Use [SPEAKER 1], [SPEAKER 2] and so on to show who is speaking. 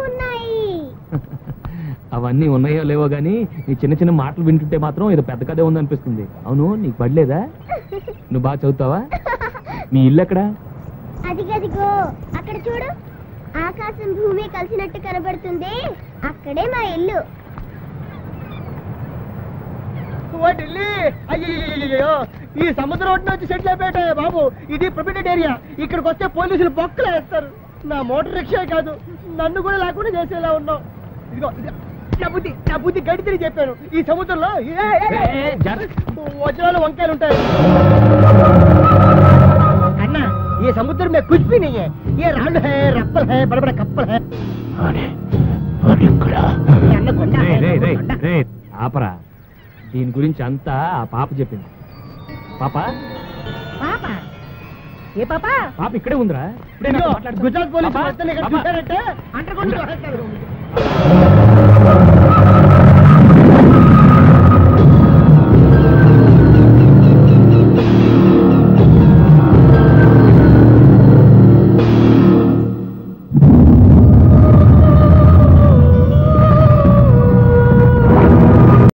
[SPEAKER 1] ఉన్నాయి.
[SPEAKER 2] అవన్నీ ఉన్నాయో లేవో గానీ నీ చిన్న చిన్న మాటలు వింటుంటే మాత్రం ఏదో పెద్ద కథే ఉందనిపిస్తుంది. అవును, నీకు పడలేదా? నువ్వు బాగా చదువుతావా? నీ ఇల్లు ఎక్కడా?
[SPEAKER 1] అదిగదిగో అక్కడ చూడు, ఆకాశం భూమి కలిసినట్టు కనబడుతుంది. అక్కడే మా ఇల్లు.
[SPEAKER 3] అయ్యో, ఈ సముద్రం ఒడ్డు నుంచి సెటిల్ అయిపోయాటే బాబు. ఇది ప్రొటెక్టెడ్ ఏరియా. ఇక్కడికి వస్తే పోలీసులు బొక్కలు వేస్తారు. నా మోటార్ రిక్షా కాదు, నన్ను కూడా లేకుండా చేసేలా ఉన్నావు. ఇదిగో నా బుద్ధి గడితిని చెప్పాను. ఈ సముద్రంలో వజ్రాలు వంకాయలు ఉంటాయి అన్నా. ये समुद्र में कुछ भी नहीं है. ये राल है, रप्पल है, बड़े बड़े कप्पल है.
[SPEAKER 2] ఆపరా, దీని గురించి అంతా ఆ పాప చెప్పింది. పాప
[SPEAKER 3] పాప ఏ పాప?
[SPEAKER 2] పాప ఇక్కడే ఉందిరా.
[SPEAKER 3] గుజరాత్ పోలీసు అంటర్కొండ